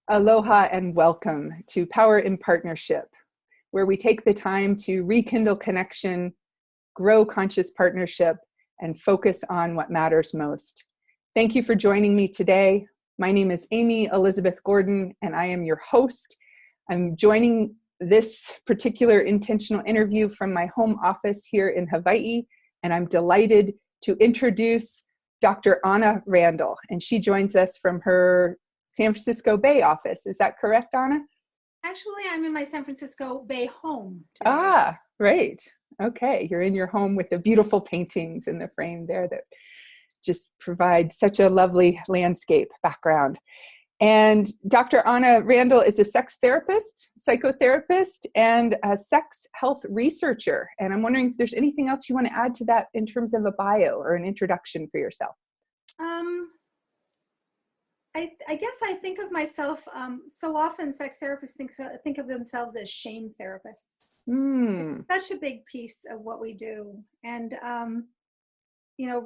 Aloha and welcome to Power in Partnership, where we take the time to rekindle connection, grow conscious partnership, and focus on what matters most. Thank you for joining me today. My name is Amy Elizabeth Gordon, and I am your host. I'm joining this particular intentional interview from my home office here in Hawaii, and I'm delighted to introduce Dr. Anna Randall, and she joins us from her San Francisco Bay office. Is that correct, Anna? Actually, I'm in my San Francisco Bay home today. Ah, right. Okay, you're in your home with the beautiful paintings in the frame there that just provide such a lovely landscape background. And Dr. Anna Randall is a sex therapist, psychotherapist, and a sex health researcher. And I'm wondering if there's anything else you want to add to that in terms of a bio or an introduction for yourself. I guess I think of myself, so often sex therapists think of themselves as shame therapists. It's such a big piece of what we do. And,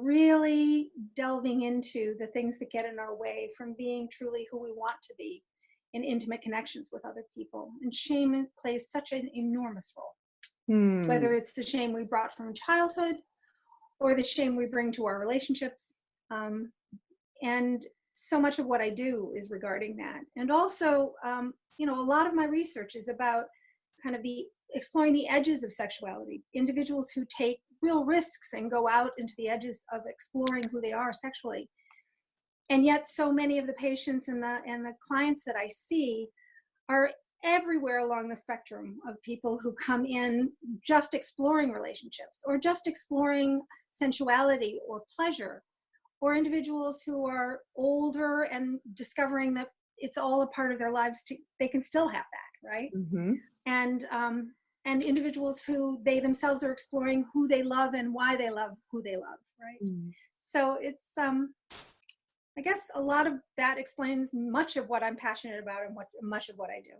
really delving into the things that get in our way from being truly who we want to be in intimate connections with other people. And shame plays such an enormous role, whether it's the shame we brought from childhood or the shame we bring to our relationships. And so much of what I do is regarding that. And also, a lot of my research is about kind of exploring the edges of sexuality, individuals who take real risks and go out into the edges of exploring who they are sexually. And yet so many of the patients and the clients that I see are everywhere along the spectrum of people who come in just exploring relationships or just exploring sensuality or pleasure, or individuals who are older and discovering that it's all a part of their lives they can still have that, right? Mm-hmm. And individuals who they themselves are exploring who they love and why they love who they love, right? So it's I guess a lot of that explains much of what I'm passionate about and much of what I do.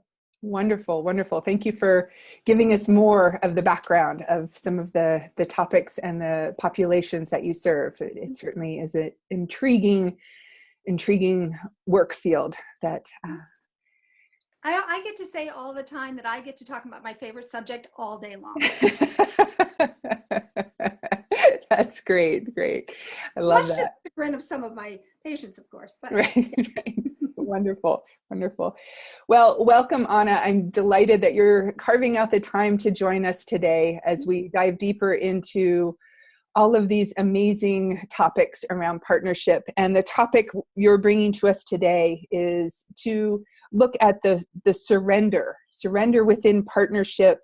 Wonderful, wonderful. Thank you for giving us more of the background of some of the topics and the populations that you serve. It certainly is an intriguing work field that I get to say all the time that I get to talk about my favorite subject all day long. That's great. I love that. Much to the chagrin of some of my patients, of course. But right. Wonderful. Well, welcome, Anna. I'm delighted that you're carving out the time to join us today as we dive deeper into all of these amazing topics around partnership. And the topic you're bringing to us today is to look at the surrender within partnership,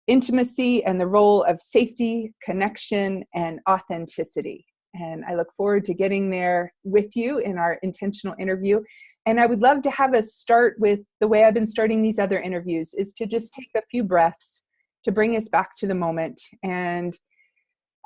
intimacy, and the role of safety, connection, and authenticity. And I look forward to getting there with you in our intentional interview. And I would love to have us start with the way I've been starting these other interviews, is to just take a few breaths to bring us back to the moment. And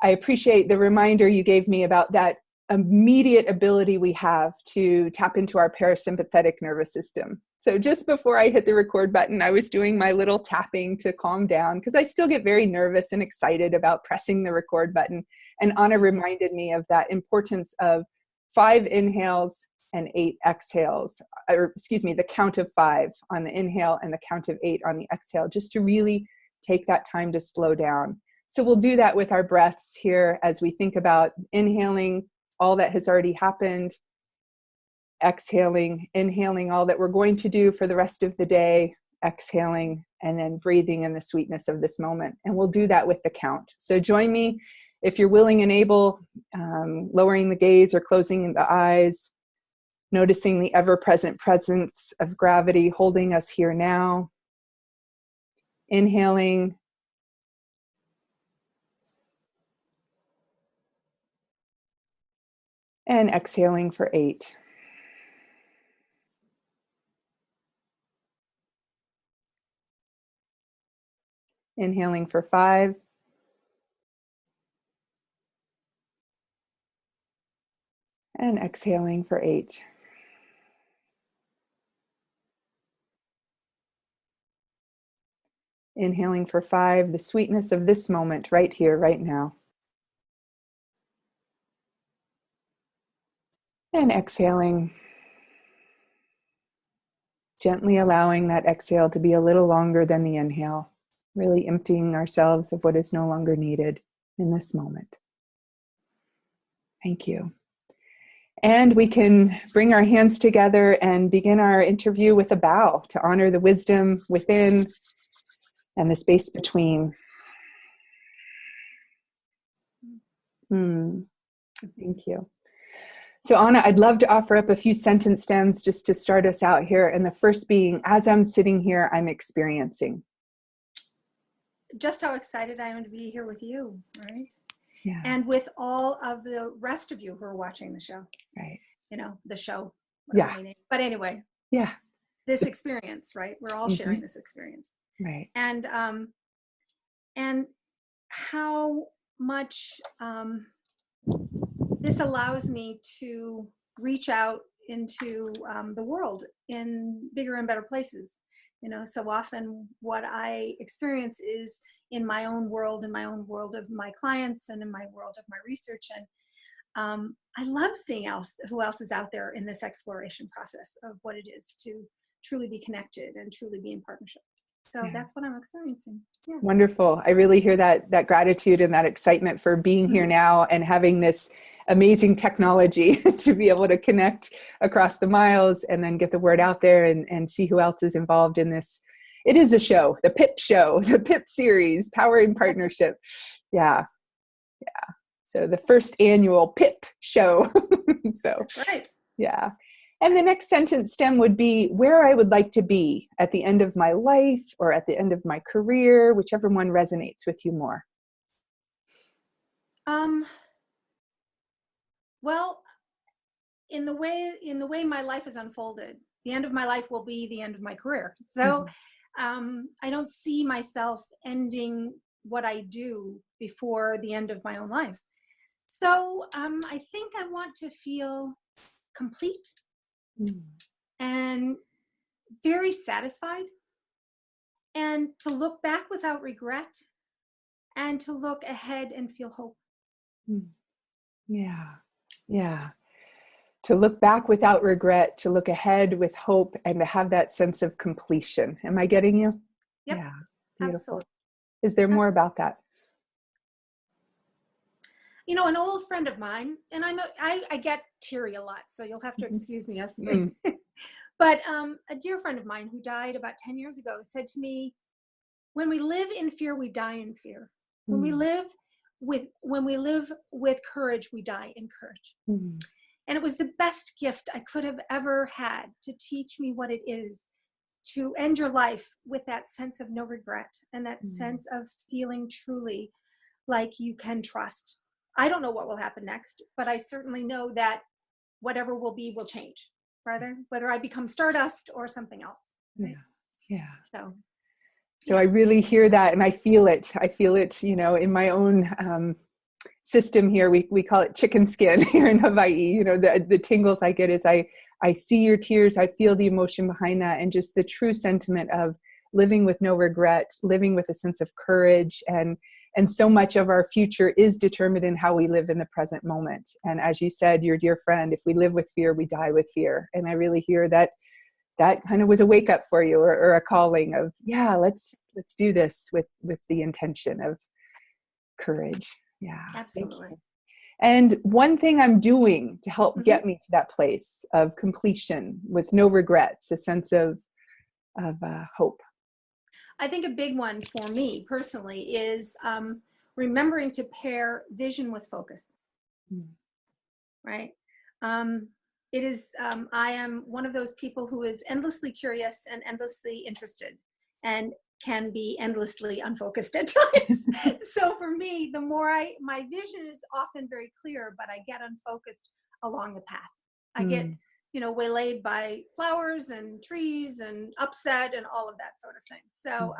I appreciate the reminder you gave me about that immediate ability we have to tap into our parasympathetic nervous system. So just before I hit the record button, I was doing my little tapping to calm down because I still get very nervous and excited about pressing the record button. And Anna reminded me of that importance of 5 inhales and 8 exhales, or excuse me, the count of 5 on the inhale and the count of 8 on the exhale, just to really take that time to slow down. So we'll do that with our breaths here as we think about inhaling all that has already happened, exhaling, inhaling all that we're going to do for the rest of the day, exhaling, and then breathing in the sweetness of this moment. And we'll do that with the count. So join me if you're willing and able, lowering the gaze or closing the eyes, noticing the ever-present presence of gravity holding us here now. Inhaling. And exhaling for 8. Inhaling for 5. And exhaling for 8. Inhaling for 5, the sweetness of this moment right here, right now. And exhaling Gently allowing that exhale to be a little longer than the inhale, really emptying ourselves of what is no longer needed in this moment. Thank you. And we can bring our hands together and begin our interview with a bow to honor the wisdom within and the space between. Thank you. So Anna, I'd love to offer up a few sentence stems just to start us out here. And the first being, as I'm sitting here, I'm experiencing. Just how excited I am to be here with you, right? Yeah. And with all of the rest of you who are watching the show. Right. You know, the show. Yeah. But anyway. Yeah. This experience, right? We're all sharing this experience. Right. And how much this allows me to reach out into the world in bigger and better places. You know, so often what I experience is in my own world of my clients and in my world of my research. And I love seeing who else is out there in this exploration process of what it is to truly be connected and truly be in partnership. So that's what I'm experiencing. Yeah. Wonderful. I really hear that gratitude and that excitement for being here now and having this amazing technology to be able to connect across the miles and then get the word out there and see who else is involved in this. It is a show, the PIP show, the PIP series, Powering Partnership. Yeah. Yeah. So the first annual PIP show. So, right. Yeah. And the next sentence stem would be where I would like to be at the end of my life or at the end of my career, whichever one resonates with you more. Well, in the way my life is unfolded, the end of my life will be the end of my career. So I don't see myself ending what I do before the end of my own life. So I think I want to feel complete and very satisfied, and to look back without regret, and to look ahead and feel hope. Yeah. Yeah. To look back without regret, to look ahead with hope, and to have that sense of completion. Am I getting you? Yep. Yeah. Beautiful. Absolutely. Is there more about that? You know, an old friend of mine, and I get teary a lot, so you'll have to excuse me. But a dear friend of mine who died about 10 years ago said to me, when we live in fear, we die in fear. When we live with courage, we die in courage. And it was the best gift I could have ever had to teach me what it is to end your life with that sense of no regret and that sense of feeling truly like you can trust. I don't know what will happen next, but I certainly know that whatever will be will change, whether I become stardust or something else. Right? Yeah. So I really hear that, and I feel it. You know, in my own system here. We call it chicken skin here in Hawaii. You know, the tingles I get is I see your tears. I feel the emotion behind that, and just the true sentiment of living with no regret, living with a sense of courage, and so much of our future is determined in how we live in the present moment. And as you said, your dear friend, if we live with fear, we die with fear. And I really hear that kind of was a wake up for you, or a calling of, yeah, let's do this with the intention of courage. Yeah. Absolutely. And one thing I'm doing to help get me to that place of completion with no regrets, a sense of hope. I think a big one for me personally is remembering to pair vision with focus. Right. It is, I am one of those people who is endlessly curious and endlessly interested, and can be endlessly unfocused at times. So for me, the more my vision is often very clear, but I get unfocused along the path. I get, waylaid by flowers and trees and upset and all of that sort of thing. So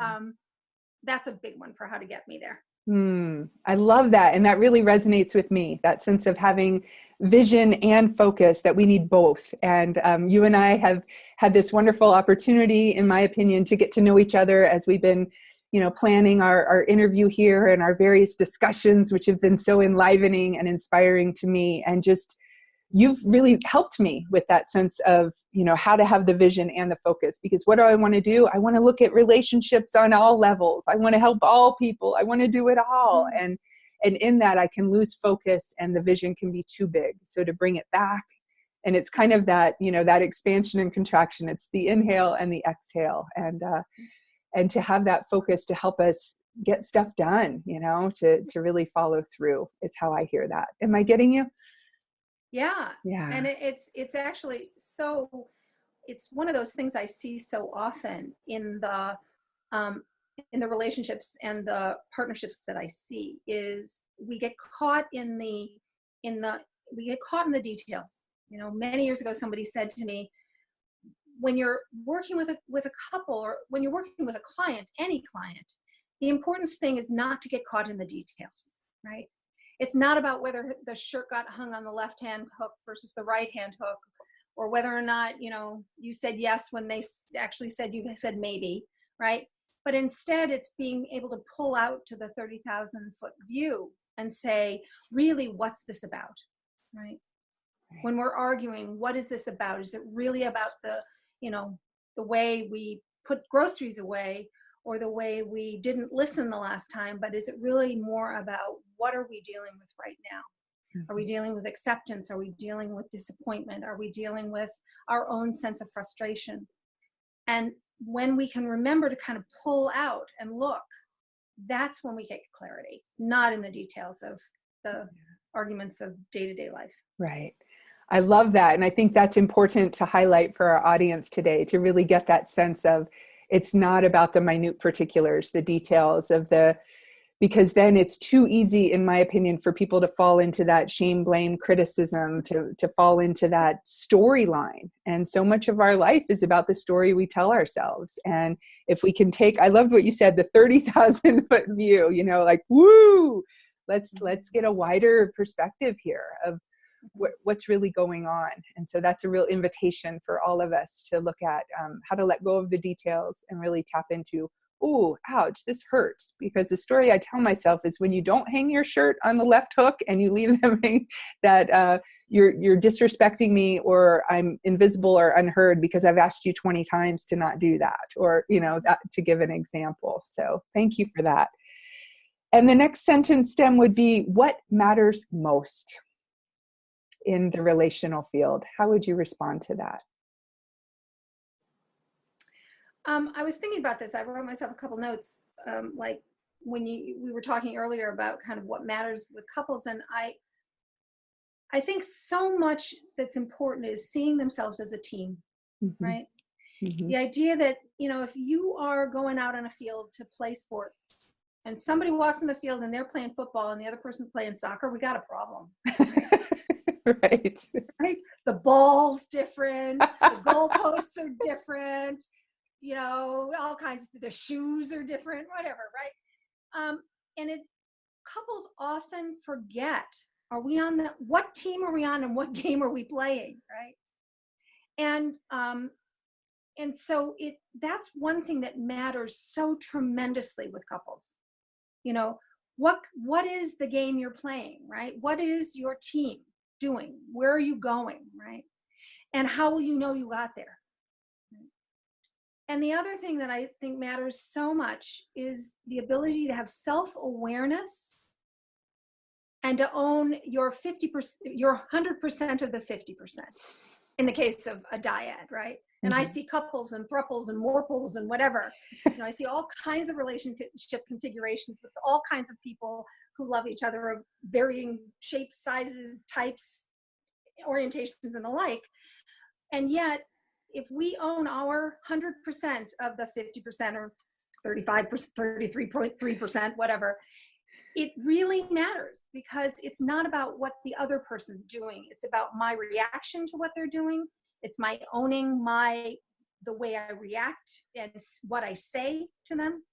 that's a big one for how to get me there. I love that. And that really resonates with me, that sense of having vision and focus, that we need both. And you and I have had this wonderful opportunity, in my opinion, to get to know each other as we've been, planning our interview here and our various discussions, which have been so enlivening and inspiring to me. And just you've really helped me with that sense of, how to have the vision and the focus, because what do I want to do? I want to look at relationships on all levels. I want to help all people. I want to do it all. And in that I can lose focus and the vision can be too big. So to bring it back, and it's kind of that, that expansion and contraction. It's the inhale and the exhale, and to have that focus to help us get stuff done, to really follow through is how I hear that. Am I getting you? Yeah. Yeah. And it's actually it's one of those things I see so often in the relationships and the partnerships that I see, is we get caught in the details. Many years ago, somebody said to me, when you're working with a couple, or when you're working with a client, any client, the important thing is not to get caught in the details, right? It's not about whether the shirt got hung on the left-hand hook versus the right-hand hook, or whether or not, you said yes when they actually said you said maybe, right? But instead, it's being able to pull out to the 30,000-foot view and say, really, what's this about, right? When we're arguing, what is this about? Is it really about the way we put groceries away, or the way we didn't listen the last time, but is it really more about what are we dealing with right now? Are we dealing with acceptance? Are we dealing with disappointment? Are we dealing with our own sense of frustration? And when we can remember to kind of pull out and look, that's when we get clarity, not in the details of the arguments of day-to-day life. Right. I love that. And I think that's important to highlight for our audience today, to really get that sense of, it's not about the minute particulars, the details of because then it's too easy, in my opinion, for people to fall into that shame, blame, criticism, to fall into that storyline. And so much of our life is about the story we tell ourselves. And if we can I loved what you said, the 30,000-foot view, like, woo, let's get a wider perspective here of what's really going on. And so that's a real invitation for all of us to look at how to let go of the details and really tap into, ooh, ouch, this hurts. Because the story I tell myself is, when you don't hang your shirt on the left hook and you leave them hang, that you're disrespecting me, or I'm invisible or unheard because I've asked you 20 times to not do that, or, that, to give an example. So thank you for that. And the next sentence stem would be, what matters most in the relational field? How would you respond to that? I was thinking about this. I wrote myself a couple notes, like when we were talking earlier about kind of what matters with couples. And I think so much that's important is seeing themselves as a team, right? The idea that, if you are going out on a field to play sports and somebody walks in the field and they're playing football and the other person's playing soccer, we got a problem. Right. The ball's different, the goalposts are different, all kinds of, the shoes are different, whatever, right? And couples often forget, what team are we on and what game are we playing, right? And so that's one thing that matters so tremendously with couples. What is the game you're playing, right? What is your team doing? Where are you going, right? And how will you know you got there? And the other thing that I think matters so much is the ability to have self-awareness and to own your 50%, your 100% of the 50%, in the case of a dyad, right? And I see couples and thruples and morples and whatever. I see all kinds of relationship configurations with all kinds of people who love each other of varying shapes, sizes, types, orientations, and the like. And yet, if we own our 100% of the 50% or 35%, 33.3%, whatever, it really matters, because it's not about what the other person's doing. It's about my reaction to what they're doing. It's my owning the way I react and what I say to them.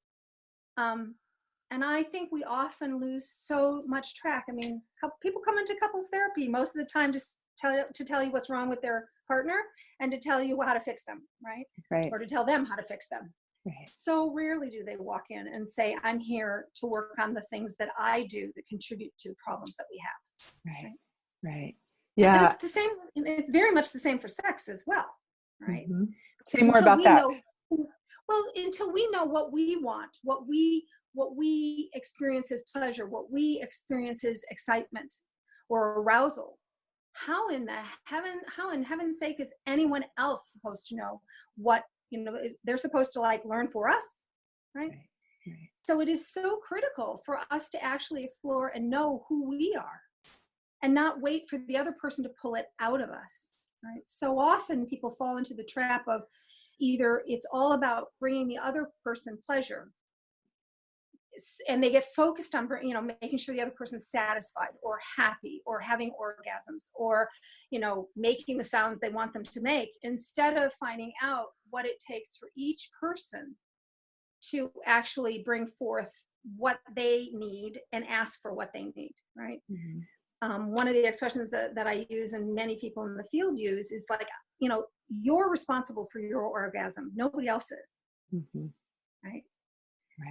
And I think we often lose so much track. I mean, people come into couples therapy most of the time to tell you what's wrong with their partner and to tell you how to fix them, right? Right. Or to tell them how to fix them. Right. So rarely do they walk in and say, I'm here to work on the things that I do that contribute to the problems that we have. Right. Right. But Yeah. it's the same, it's very much the same for sex as well, right? Mm-hmm. Say Because more until about we that. know, well, until we know what we want, what we experience as pleasure, what we experience as excitement or arousal, how in heaven's sake is anyone else supposed to know what, they're supposed to like learn for us, right? Right. Right. So it is so critical for us to actually explore and know who we are and not wait for the other person to pull it out of us, right? So often people fall into the trap of either it's all about bringing the other person pleasure, and they get focused on making sure the other person's satisfied or happy or having orgasms or making the sounds they want them to make, instead of finding out what it takes for each person to actually bring forth what they need and ask for what they need, right? Mm-hmm. One of the expressions that I use and many people in the field use is like, you're responsible for your orgasm, nobody else is. Mm-hmm. Right.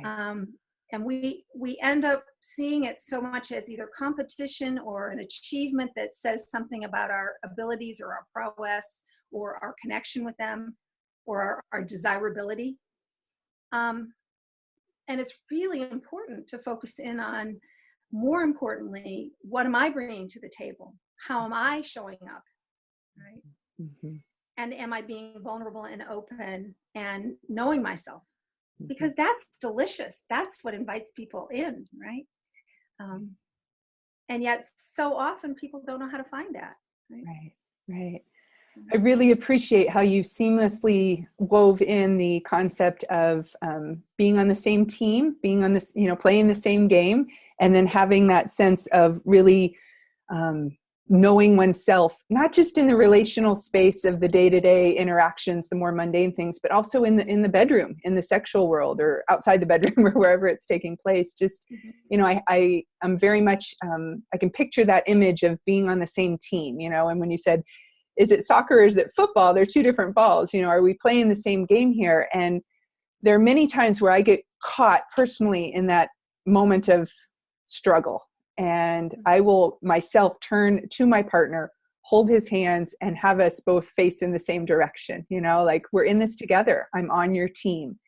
Right. And we end up seeing it so much as either competition or an achievement that says something about our abilities or our prowess or our connection with them or our desirability. And it's really important to focus in on, more importantly, what am I bringing to the table? How am I showing up, right? Mm-hmm. And am I being vulnerable and open and knowing myself? Mm-hmm. Because that's delicious. That's what invites people in, right? And yet so often people don't know how to find that, right? Right. Right. I really appreciate how you seamlessly wove in the concept of being on the same team, being on this, playing the same game, and then having that sense of really knowing oneself, not just in the relational space of the day-to-day interactions, the more mundane things, but also in the bedroom, in the sexual world, or outside the bedroom, or wherever it's taking place. Just, I'm very much, I can picture that image of being on the same team, and when you said, is it soccer or is it football? They're two different balls. Are we playing the same game here? And there are many times where I get caught personally in that moment of struggle. And I will myself turn to my partner, hold his hands, and have us both face in the same direction. Like, we're in this together. I'm on your team.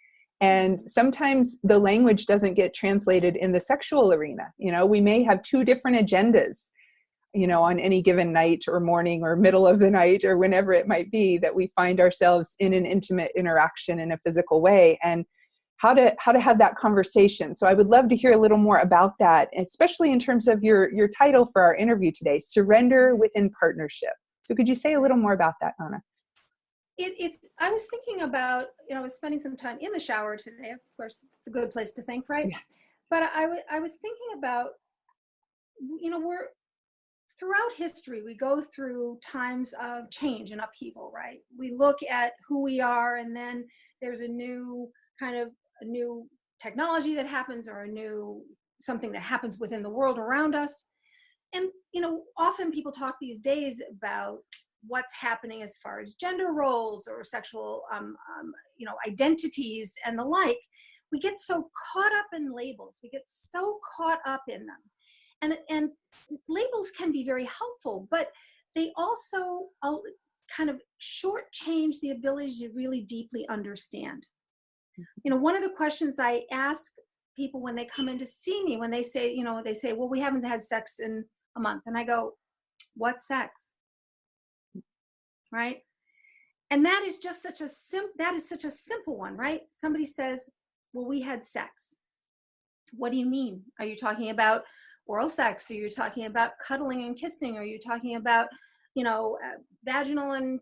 And sometimes the language doesn't get translated in the sexual arena. We may have two different agendas, on any given night or morning or middle of the night or whenever it might be that we find ourselves in an intimate interaction in a physical way, and how to have that conversation. So I would love to hear a little more about that, especially in terms of your title for our interview today, Surrender Within Partnership. So could you say a little more about that, Anna? I was thinking about, I was spending some time in the shower today. Of course, it's a good place to think, right? Yeah. But I was thinking about, we're, throughout history, we go through times of change and upheaval, right? We look at who we are, and then there's a new technology that happens, or something that happens within the world around us. And, often people talk these days about what's happening as far as gender roles or sexual, identities and the like. We get so caught up in labels. We get so caught up in them. And labels can be very helpful, but they also kind of shortchange the ability to really deeply understand. One of the questions I ask people when they come in to see me, when they say, well, we haven't had sex in a month. And I go, what sex? Right? And that is just such a simple one, right? Somebody says, well, we had sex. What do you mean? Are you talking about oral sex? Are you talking about cuddling and kissing? Are you talking about, vaginal and,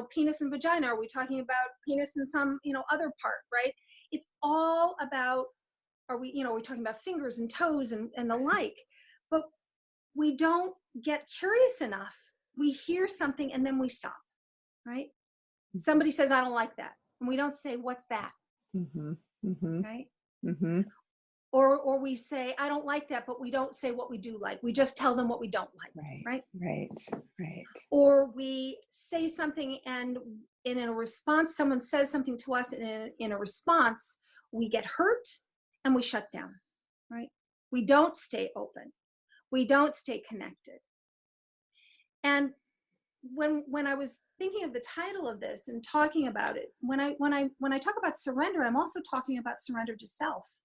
penis and vagina? Are we talking about penis and some, other part, right? It's all about, we're talking about fingers and toes and the like, but we don't get curious enough. We hear something and then we stop, right? Mm-hmm. Somebody says, I don't like that. And we don't say, what's that? Mm-hmm. Mm-hmm. Right? Mm-hmm. Or we say, I don't like that, but we don't say what we do like. We just tell them what we don't like, right? Right. Or we say something, and in a response, someone says something to us, and in a response, we get hurt and we shut down, right? We don't stay open. We don't stay connected. And when I was thinking of the title of this and talking about it, when I talk about surrender, I'm also talking about surrender to self,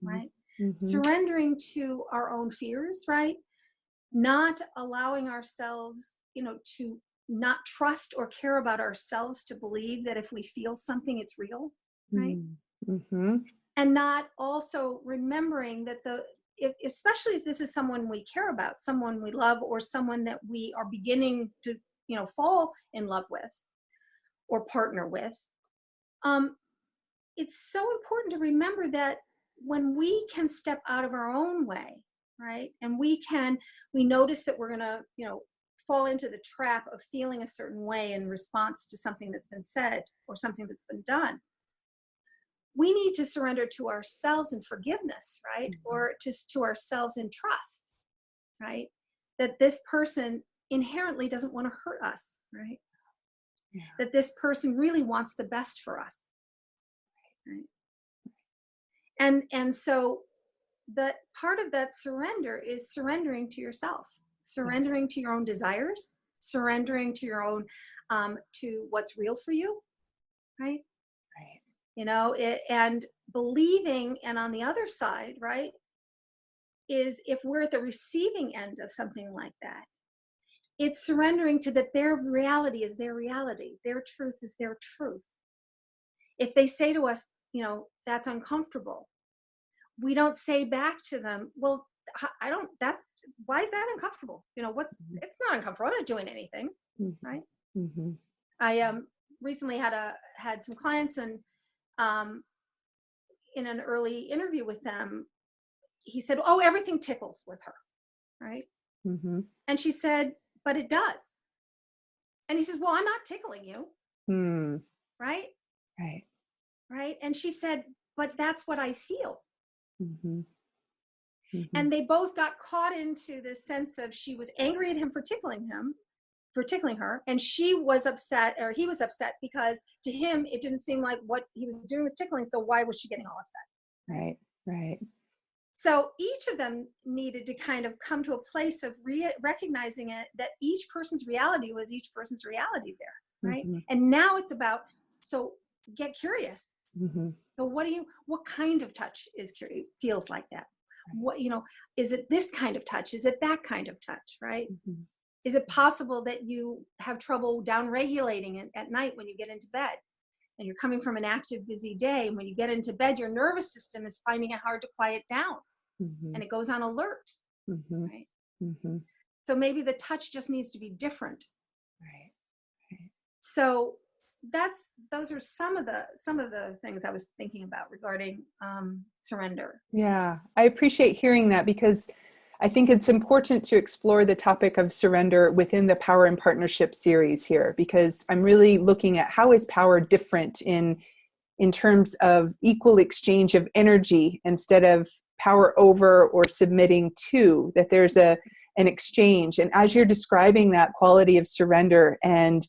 right? Surrendering to our own fears, right? Not allowing ourselves, to not trust or care about ourselves to believe that if we feel something, it's real, right? And not also remembering that especially if this is someone we care about, someone we love, or someone that we are beginning to, fall in love with or partner with, it's so important to remember that when we can step out of our own way, right, and we notice that we're gonna, fall into the trap of feeling a certain way in response to something that's been said or something that's been done, we need to surrender to ourselves in forgiveness, right? Or just to ourselves in trust, right? That this person inherently doesn't want to hurt us, right? Yeah. That this person really wants the best for us, right? And so the part of that surrender is surrendering to yourself, surrendering to your own desires, surrendering to your own, to what's real for you, right? Right. And believing, and on the other side, right, is if we're at the receiving end of something like that, it's surrendering to that their reality is their reality, their truth is their truth. If they say to us, that's uncomfortable, we don't say back to them, well, why is that uncomfortable? It's not uncomfortable, I'm not doing anything, right? I recently had some clients, and in an early interview with them, he said, oh, everything tickles with her, right? And she said, but it does. And he says, well, I'm not tickling you. Right? Right. And she said, but that's what I feel. And they both got caught into this sense of, she was angry at him for tickling her, and she was upset, or he was upset, because to him it didn't seem like what he was doing was tickling, so why was she getting all upset? Right. So each of them needed to kind of come to a place of recognizing it, that each person's reality was each person's reality there, right? And now it's about, so get curious. So what kind of touch feels like that? What, is it this kind of touch? Is it that kind of touch, right? Is it possible that you have trouble down regulating it at night when you get into bed, and you're coming from an active, busy day, and when you get into bed, your nervous system is finding it hard to quiet down, and it goes on alert, right? So maybe the touch just needs to be different, right? So those are some of the things I was thinking about regarding surrender. Yeah, I appreciate hearing that, because I think it's important to explore the topic of surrender within the Power and Partnership series here, because I'm really looking at how is power different in terms of equal exchange of energy instead of power over or submitting to, that there's an exchange. And as you're describing that quality of surrender and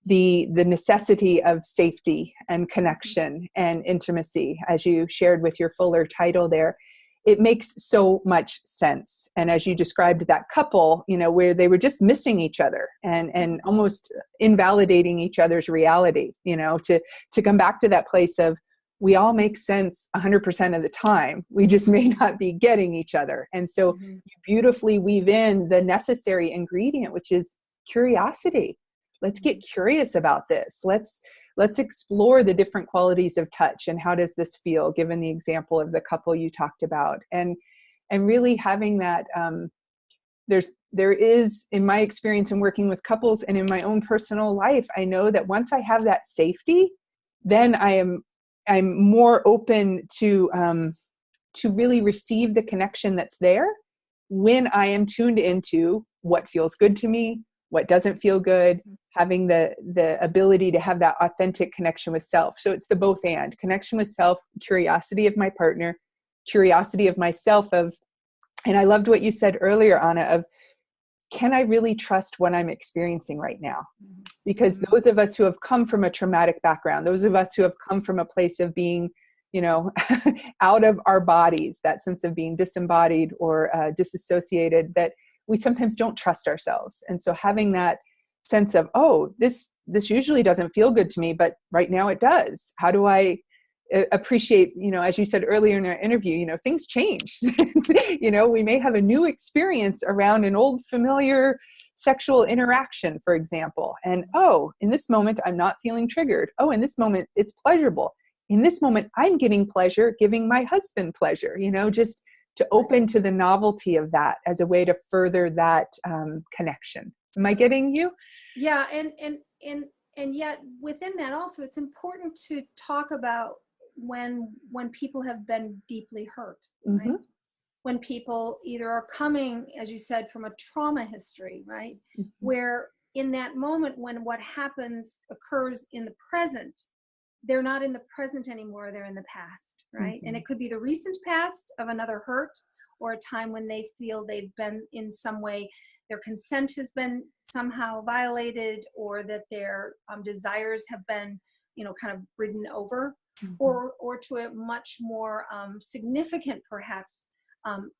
the necessity of safety and connection and intimacy, as you shared with your fuller title there, it makes so much sense. And as you described that couple, where they were just missing each other and almost invalidating each other's reality, to come back to that place of, we all make sense 100% of the time. We just may not be getting each other. And so you beautifully weave in the necessary ingredient, which is curiosity. Let's get curious about this. Let's explore the different qualities of touch, and how does this feel, given the example of the couple you talked about, and really having that. There is, in my experience in working with couples and in my own personal life, I know that once I have that safety, then I'm more open to really receive the connection that's there, when I am tuned into what feels good to me, what doesn't feel good, having the ability to have that authentic connection with self. So it's the both and: connection with self, curiosity of my partner, curiosity of myself, and I loved what you said earlier, Anna, of, can I really trust what I'm experiencing right now? Because those of us who have come from a traumatic background, those of us who have come from a place of being, out of our bodies, that sense of being disembodied or disassociated, that we sometimes don't trust ourselves. And so having that sense of, oh, this usually doesn't feel good to me, but right now it does. How do I appreciate, as you said earlier in our interview, things change. We may have a new experience around an old familiar sexual interaction, for example. And, oh, in this moment, I'm not feeling triggered. Oh, in this moment, it's pleasurable. In this moment, I'm getting pleasure, giving my husband pleasure, just to open to the novelty of that as a way to further that connection. Am I getting you? Yeah. And yet within that also, it's important to talk about when people have been deeply hurt, right? Mm-hmm. When people either are coming, as you said, from a trauma history, right? Mm-hmm. Where in that moment when what happens occurs in the present, they're not in the present anymore, they're in the past, right? Mm-hmm. And it could be the recent past of another hurt, or a time when they feel they've been in some way, their consent has been somehow violated, or that their desires have been, kind of ridden over, mm-hmm. or to a much more significant, perhaps,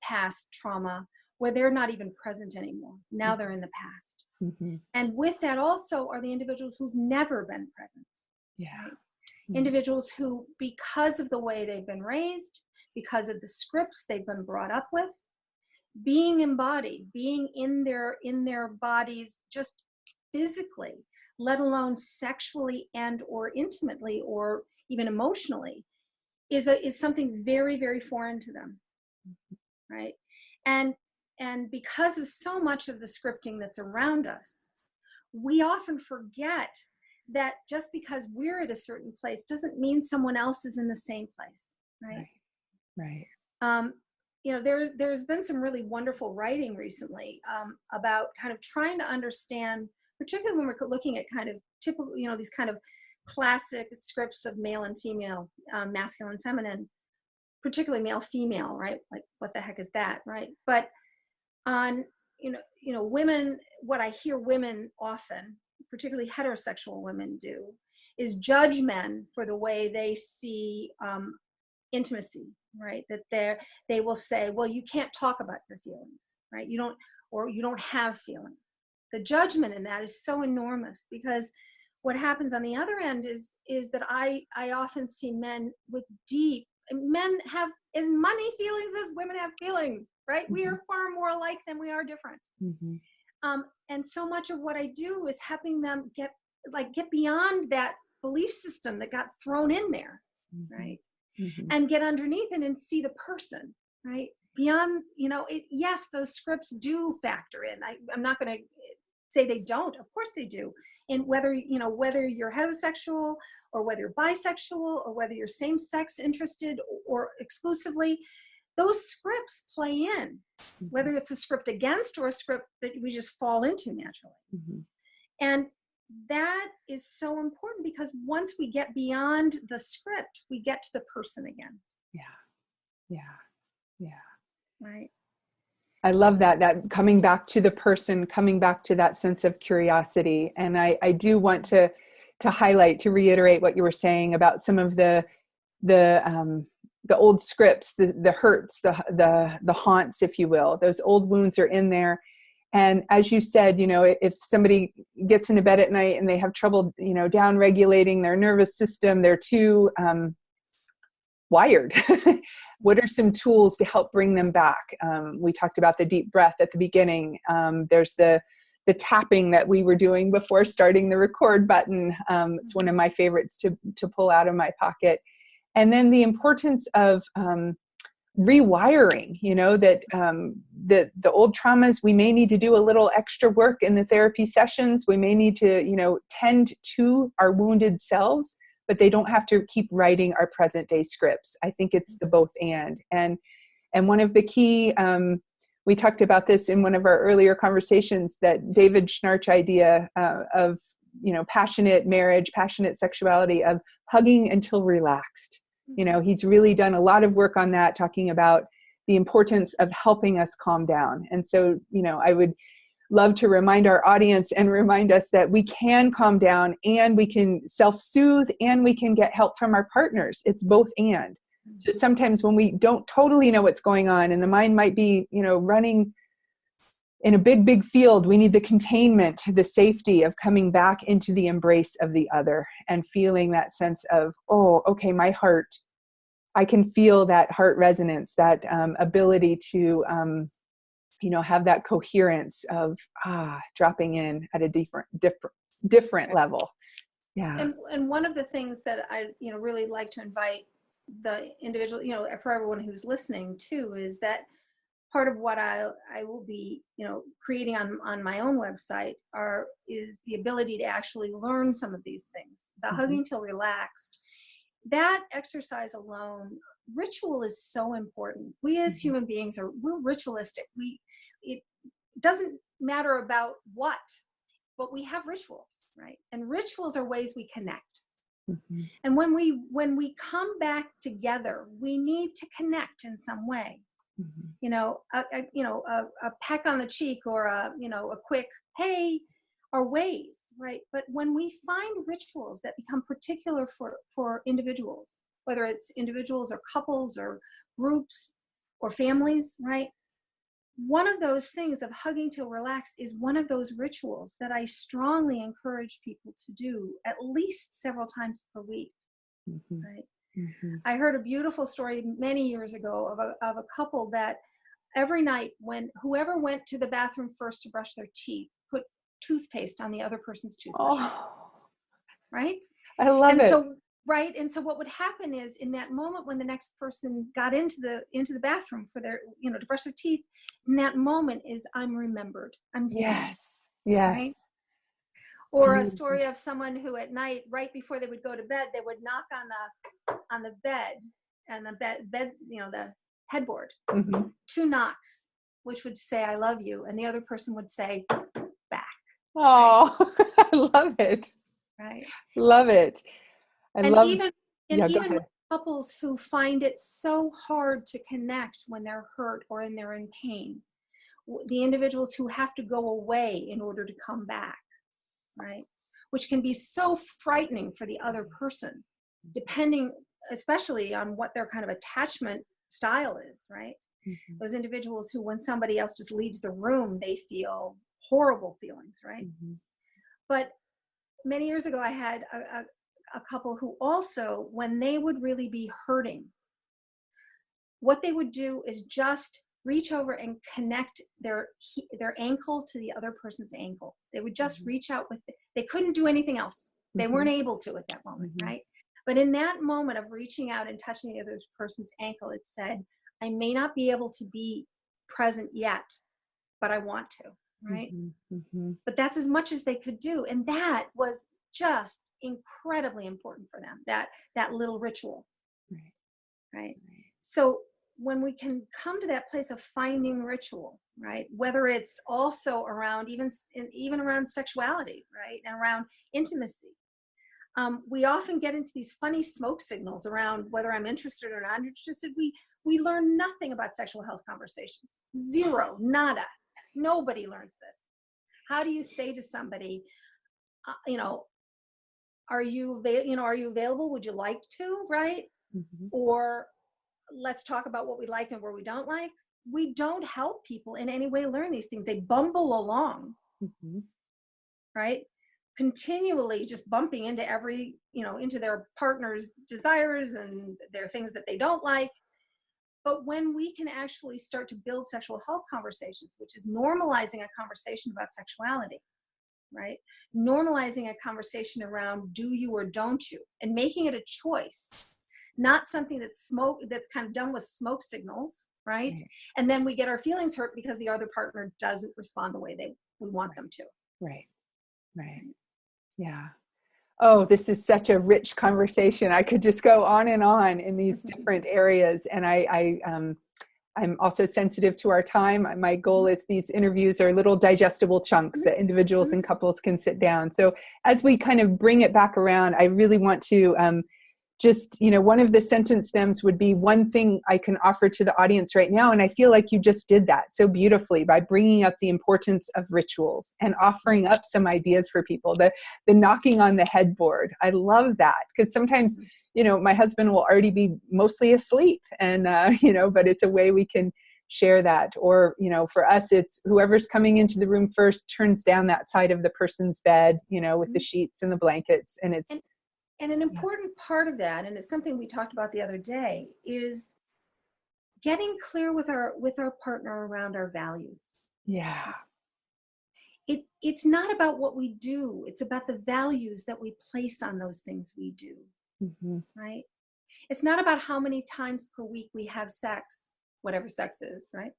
past trauma where they're not even present anymore. Now mm-hmm. they're in the past. Mm-hmm. And with that also are the individuals who've never been present. Yeah. Right? Mm-hmm. Individuals who, because of the way they've been raised, because of the scripts they've been brought up with, being embodied, being in their bodies just physically, let alone sexually and or intimately or even emotionally, is something very, very foreign to them, right? And because of so much of the scripting that's around us, we often forget that just because we're at a certain place doesn't mean someone else is in the same place, right? Right. There's been some really wonderful writing recently about kind of trying to understand, particularly when we're looking at kind of typical, these kind of classic scripts of male and female, masculine and feminine, particularly male female, right? Like, what the heck is that, right? But on women, what I hear women often, particularly heterosexual women, do is judge men for the way they see intimacy, right? That they will say, well, you can't talk about your feelings, right? You don't have feelings. The judgment in that is so enormous, because what happens on the other end is that I often see men have as many feelings as women have feelings, right? Mm-hmm. We are far more alike than we are different. Mm-hmm. And so much of what I do is helping them get beyond that belief system that got thrown in there, mm-hmm. right? Mm-hmm. And get underneath it and see the person, right? Beyond, yes, those scripts do factor in. I'm not going to say they don't. Of course they do. And whether you're heterosexual or whether you're bisexual or whether you're same-sex interested or exclusively, those scripts play in, mm-hmm. whether it's a script against or a script that we just fall into naturally. Mm-hmm. And that is so important, because once we get beyond the script, we get to the person again. Yeah. Right. I love that coming back to the person, coming back to that sense of curiosity. And I do want to highlight, to reiterate what you were saying about some of the old scripts, the hurts, the haunts, if you will. Those old wounds are in there. And as you said, if somebody gets into bed at night and they have trouble, down regulating their nervous system, they're too wired. What are some tools to help bring them back? We talked about the deep breath at the beginning. There's the tapping that we were doing before starting the record button. It's one of my favorites to pull out of my pocket. And then the importance of rewiring, that the old traumas, we may need to do a little extra work in the therapy sessions. We may need to, tend to our wounded selves, but they don't have to keep writing our present day scripts. I think it's the both and one of the key, we talked about this in one of our earlier conversations, that David Schnarch idea of, passionate marriage, passionate sexuality, of hugging until relaxed. He's really done a lot of work on that, talking about the importance of helping us calm down. And so, I would love to remind our audience and remind us that we can calm down, and we can self-soothe, and we can get help from our partners. It's both and. So sometimes when we don't totally know what's going on, and the mind might be, running in a big, big field, we need the containment, the safety of coming back into the embrace of the other and feeling that sense of, oh, okay, my heart, I can feel that heart resonance, that ability to, have that coherence of dropping in at a different level. Yeah. And one of the things that I, really like to invite the individual, for everyone who's listening too, is that part of what I will be, creating on my own website is the ability to actually learn some of these things. The hugging till relaxed, that exercise alone, ritual is so important. We as human beings we're ritualistic. It doesn't matter about what, but we have rituals, right? And rituals are ways we connect. And when we come back together, we need to connect in some way. A peck on the cheek or a quick hey are ways, right? But when we find rituals that become particular for individuals, whether it's individuals or couples or groups or families, right? One of those things of hugging till relaxed is one of those rituals that I strongly encourage people to do at least several times per week, right? I heard a beautiful story many years ago of a couple that every night, when whoever went to the bathroom first to brush their teeth put toothpaste on the other person's toothbrush, right? I love it. So, right. And so what would happen is, in that moment when the next person got into the bathroom for their, to brush their teeth, in that moment is, I'm remembered. I'm seen. Yes. Right? Or a story of someone who at night, right before they would go to bed, they would knock on the bed, and the bed, the headboard, 2 knocks, which would say, I love you. And the other person would say back. Oh, right? I love it. Right. Love it. Even with couples who find it so hard to connect when they're hurt or they're in pain, the individuals who have to go away in order to come back, right? Which can be so frightening for the other person, depending especially on what their kind of attachment style is, right? Those individuals who, when somebody else just leaves the room, they feel horrible feelings, right? But many years ago, I had a couple who also, when they would really be hurting, what they would do is just reach over and connect their ankle to the other person's ankle. They would just reach out with it. They couldn't do anything else. They weren't able to at that moment, right? But in that moment of reaching out and touching the other person's ankle, it said, I may not be able to be present yet, but I want to, right? But that's as much as they could do. And that was just incredibly important for them, that little ritual, right? So when we can come to that place of finding ritual, right, whether it's also around even around sexuality, right, and around intimacy, we often get into these funny smoke signals around whether I'm interested or not interested. We learn nothing about sexual health conversations. Zero, nada. Nobody learns this. How do you say to somebody, are you available? Would you like to, right? Or let's talk about what we like and where we don't like. We don't help people in any way learn these things. They bumble along, right? Continually just bumping into into their partner's desires and their things that they don't like. But when we can actually start to build sexual health conversations, which is normalizing a conversation about sexuality, right? Normalizing a conversation around do you or don't you, and making it a choice, not something that's kind of done with smoke signals, right? And then we get our feelings hurt because the other partner doesn't respond the way we want them to. Right. Yeah. Oh, this is such a rich conversation. I could just go on and on in these different areas. And I'm also sensitive to our time. My goal is these interviews are little digestible chunks that individuals and couples can sit down. So as we kind of bring it back around, I really want to one of the sentence stems would be one thing I can offer to the audience right now. And I feel like you just did that so beautifully by bringing up the importance of rituals and offering up some ideas for people. The knocking on the headboard. I love that, because sometimes, my husband will already be mostly asleep and, but it's a way we can share that. Or, for us, it's whoever's coming into the room first turns down that side of the person's bed, with the sheets and the blankets. And it's, and an important part of that, and it's something we talked about the other day, is getting clear with our partner around our values. yeah. It's not about what we do. It's about the values that we place on those things we do, right? It's not about how many times per week we have sex, whatever sex is, right?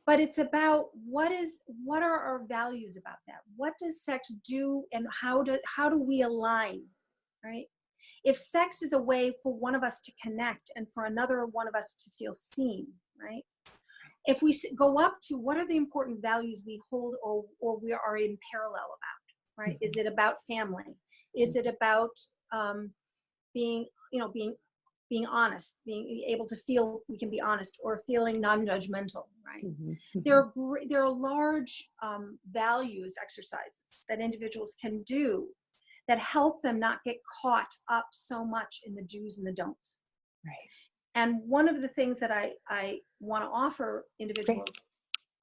But it's about what are our values about that? What does sex do, and how do we align, right? If sex is a way for one of us to connect and for another one of us to feel seen, right? If we go up to what are the important values we hold or we are in parallel about, right? Is it about family? Is it about being honest, being able to feel we can be honest, or feeling non-judgmental, right? There are large values exercises that individuals can do that help them not get caught up so much in the do's and the don'ts. Right. And one of the things that I want to offer individuals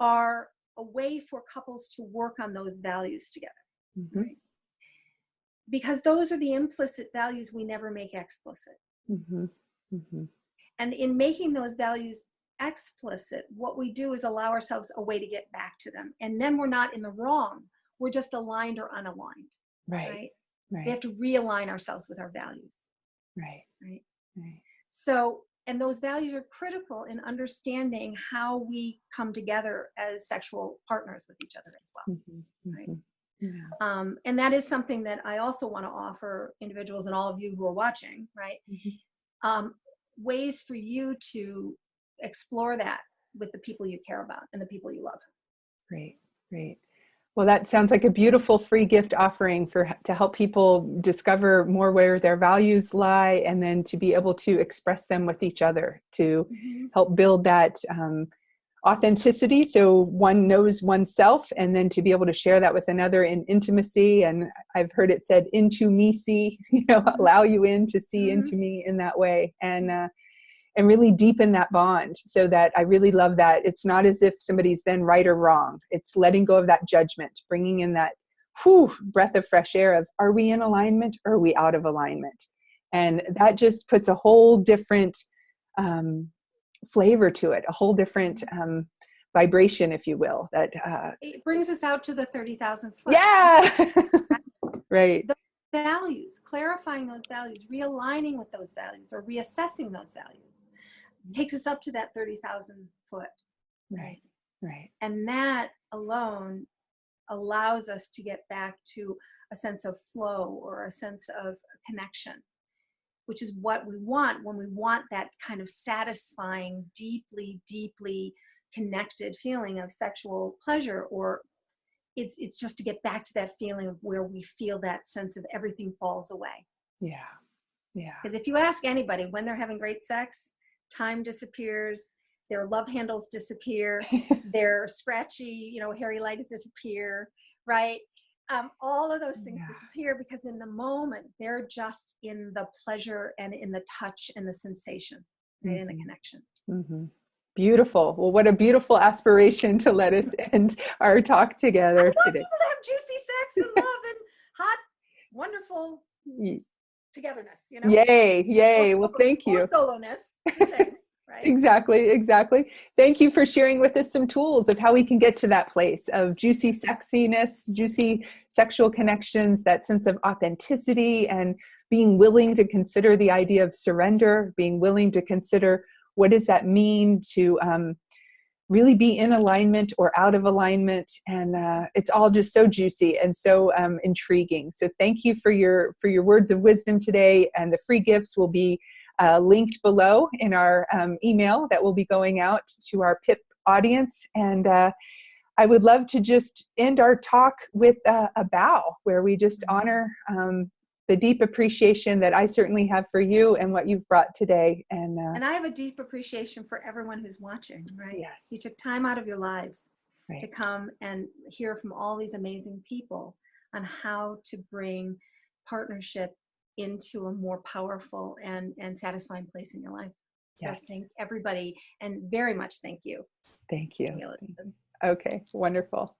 are a way for couples to work on those values together. Right? Because those are the implicit values we never make explicit. And in making those values explicit, what we do is allow ourselves a way to get back to them. And then we're not in the wrong. We're just aligned or unaligned. Right? We have to realign ourselves with our values. Right. So, and those values are critical in understanding how we come together as sexual partners with each other as well. Right? Yeah. And that is something that I also want to offer individuals and all of you who are watching, right? Ways for you to explore that with the people you care about and the people you love. Great. Well, that sounds like a beautiful free gift offering to help people discover more where their values lie, and then to be able to express them with each other to help build that authenticity, so one knows oneself, and then to be able to share that with another in intimacy. And I've heard it said, into me see, allow you in to see into me in that way, and really deepen that bond. So that I really love that it's not as if somebody's then right or wrong. It's letting go of that judgment, bringing in that breath of fresh air of, are we in alignment or are we out of alignment? And that just puts a whole different flavor to it, a whole different vibration, if you will. That it brings us out to the 30,000 foot. Yeah. Right. The values, clarifying those values, realigning with those values, or reassessing those values takes us up to that 30,000 foot. Right. And that alone allows us to get back to a sense of flow or a sense of connection, which is what we want when we want that kind of satisfying, deeply, deeply connected feeling of sexual pleasure. Or it's just to get back to that feeling of where we feel that sense of everything falls away. Yeah. Because if you ask anybody when they're having great sex, time disappears, their love handles disappear, their scratchy, hairy legs disappear, right? All of those things disappear, because in the moment they're just in the pleasure and in the touch and the sensation, right? In the connection. Beautiful. Well, what a beautiful aspiration to let us end our talk together. I want people to have juicy sex and love and hot, wonderful togetherness. Yay. Well, thank you. Or soloness, the same. Right? Exactly. Thank you for sharing with us some tools of how we can get to that place of juicy sexiness, juicy sexual connections, that sense of authenticity, and being willing to consider the idea of surrender, being willing to consider what does that mean to really be in alignment or out of alignment. And it's all just so juicy and so intriguing. So thank you for your words of wisdom today. And the free gifts will be linked below in our email that will be going out to our PIP audience. And I would love to just end our talk with a bow, where we just honor the deep appreciation that I certainly have for you and what you've brought today. And I have a deep appreciation for everyone who's watching, right? Yes. You took time out of your lives to come and hear from all these amazing people on how to bring partnership into a more powerful and satisfying place in your life. So Yes. thank everybody, and very much thank you. Thank you. Elizabeth. Okay, wonderful.